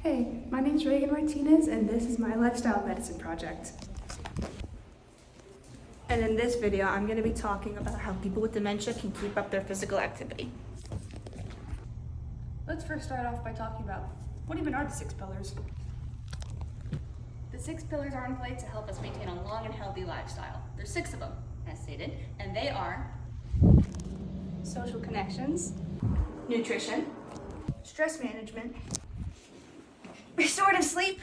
Hey, my name is Reagan Martinez, and this is my lifestyle medicine project. And in this video, I'm going to be talking about how people with dementia can keep up their physical activity. Let's first start off by talking about what even are the 6 pillars? The 6 pillars are in place to help us maintain a long and healthy lifestyle. There's 6 of them, as stated, and they are Social connections, nutrition, stress management, restorative sleep,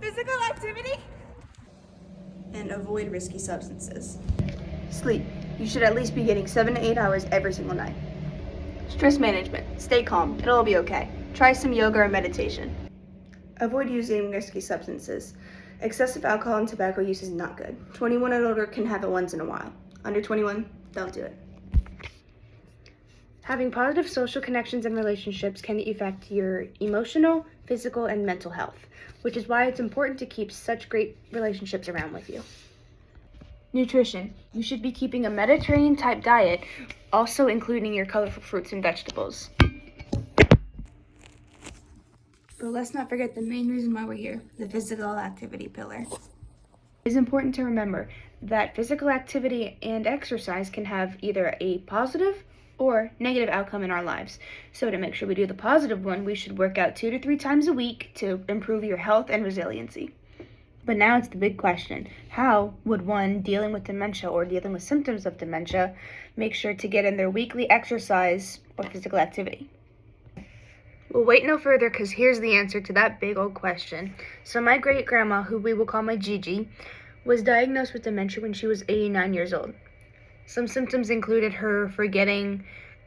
physical activity, and avoid risky substances. Sleep. You should at least be getting 7 to 8 hours every single night. Stress management. Stay calm. It'll all be okay. Try some yoga or meditation. Avoid using risky substances. Excessive alcohol and tobacco use is not good. 21 and older can have it once in a while. Under 21, don't do it. Having positive social connections and relationships can affect your emotional, physical, and mental health, which is why it's important to keep such great relationships around with you. Nutrition. You should be keeping a Mediterranean-type diet, also including your colorful fruits and vegetables. But let's not forget the main reason why we're here, the physical activity pillar. It is important to remember that physical activity and exercise can have either a positive or negative outcome in our lives. So to make sure we do the positive one, we should work out 2 to 3 times a week to improve your health and resiliency. But now it's the big question. How would one dealing with dementia or dealing with symptoms of dementia make sure to get in their weekly exercise or physical activity? Well, wait no further, because here's the answer to that big old question. So my great-grandma, who we will call my Gigi, was diagnosed with dementia when she was 89 years old. Some symptoms included her forgetting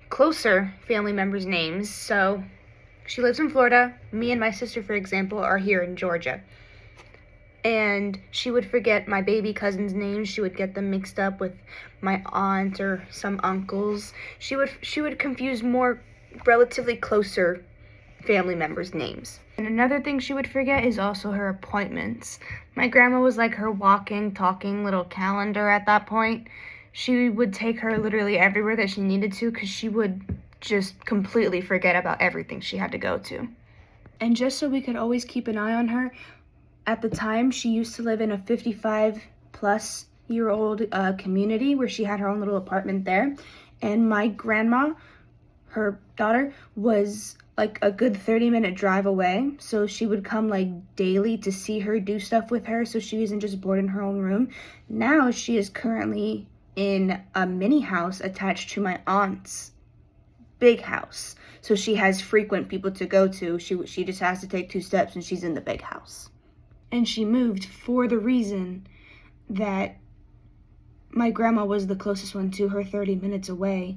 closer family members' names. So she lives in Florida. Me and my sister, for example, are here in Georgia. And she would forget my baby cousin's names. She would get them mixed up with my aunt or some uncles. She would confuse more relatively closer family members' names. And another thing she would forget is also her appointments. My grandma was like her walking, talking little calendar at that point. She would take her literally everywhere that she needed to, because she would just completely forget about everything she had to go to. And just so we could always keep an eye on her, at the time she used to live in a 55-plus-year-old community where she had her own little apartment there. And my grandma, her daughter, was like a good 30-minute drive away. So she would come like daily to see her, do stuff with her, so she isn't just bored in her own room. Now she is currently in a mini house attached to my aunt's big house. So she has frequent people to go to. She just has to take 2 steps and she's in the big house. And she moved for the reason that my grandma was the closest one to her, 30 minutes away.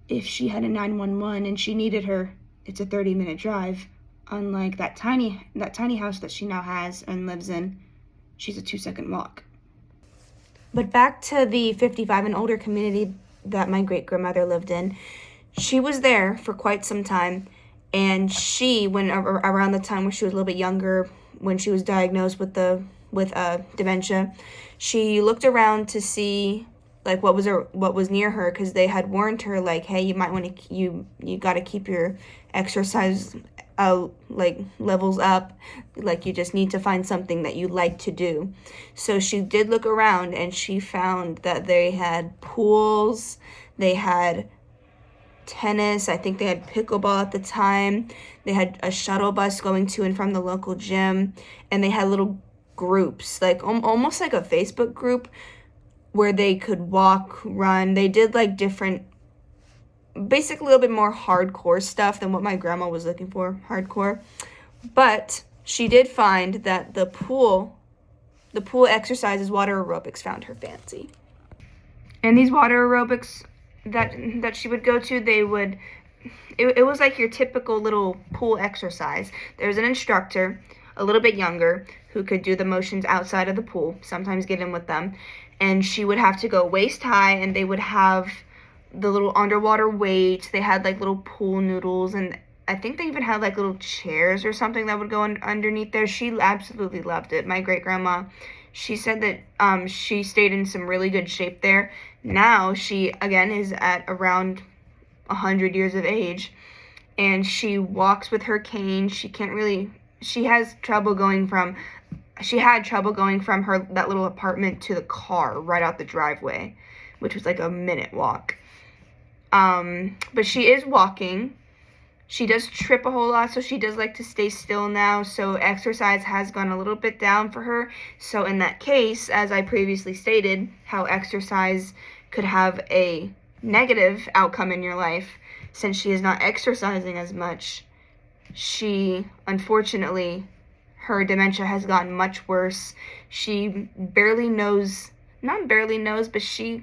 If she had a 911 and she needed her, it's a 30-minute drive. Unlike that tiny house that she now has and lives in, she's a 2-second walk. But back to the 55 and older community that my great-grandmother lived in. She was there for quite some time, and when around the time when she was a little bit younger, when she was diagnosed with dementia, she looked around to see like what was near her, because they had warned her like, hey, you might want to you got to keep your exercise like levels up, like you just need to find something that you like to do. So she did look around, and she found that they had pools, they had tennis, I think they had pickleball at the time, they had a shuttle bus going to and from the local gym, and they had little groups, like almost like a Facebook group where they could walk, run. They did like different, basically a little bit more hardcore stuff than what my grandma was looking for, hardcore. But she did find that the pool exercises, water aerobics, found her fancy. And these water aerobics that she would go to, it was like your typical little pool exercise. There was an instructor, a little bit younger, who could do the motions outside of the pool, sometimes get in with them. And she would have to go waist high, and they would have the little underwater weights. They had like little pool noodles, and I think they even had like little chairs or something that would go underneath there. She absolutely loved it. My great-grandma, she said that she stayed in some really good shape there. Now she, again, is at around 100 years of age, and she walks with her cane. She had trouble going from her that little apartment to the car right out the driveway, which was like a minute walk. But she is walking. She does trip a whole lot, so she does like to stay still now. So exercise has gone a little bit down for her. So in that case, as I previously stated, how exercise could have a negative outcome in your life, since she is not exercising as much, unfortunately, her dementia has gotten much worse. She not barely knows, but she's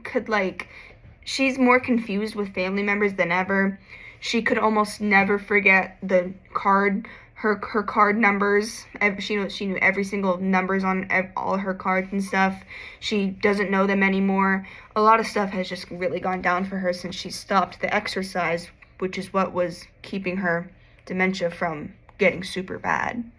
more confused with family members than ever. She could almost never forget her card numbers. She knew every single numbers on all her cards and stuff. She doesn't know them anymore. A lot of stuff has just really gone down for her since she stopped the exercise, which is what was keeping her dementia from getting super bad.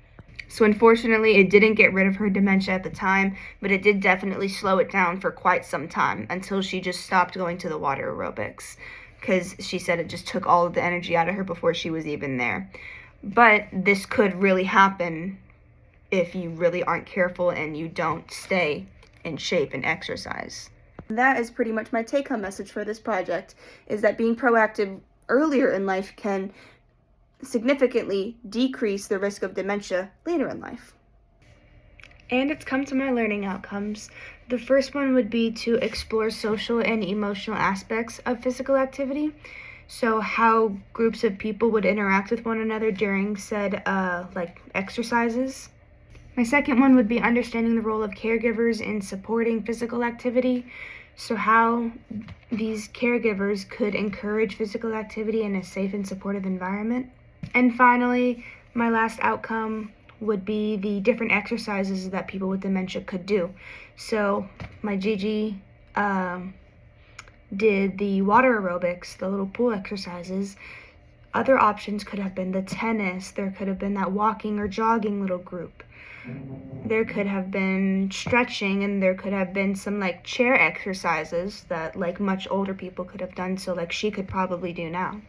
So unfortunately, it didn't get rid of her dementia at the time, but it did definitely slow it down for quite some time until she just stopped going to the water aerobics, because she said it just took all of the energy out of her before she was even there. But this could really happen if you really aren't careful and you don't stay in shape and exercise. That is pretty much my take-home message for this project, is that being proactive earlier in life can significantly decrease the risk of dementia later in life. And it's come to my learning outcomes. The first one would be to explore social and emotional aspects of physical activity. So how groups of people would interact with one another during said exercises. My second one would be understanding the role of caregivers in supporting physical activity. So how these caregivers could encourage physical activity in a safe and supportive environment. And finally, my last outcome would be the different exercises that people with dementia could do. So my Gigi did the water aerobics, the little pool exercises. Other options could have been the tennis. There could have been that walking or jogging little group. There could have been stretching, and there could have been some chair exercises that much older people could have done, so she could probably do now.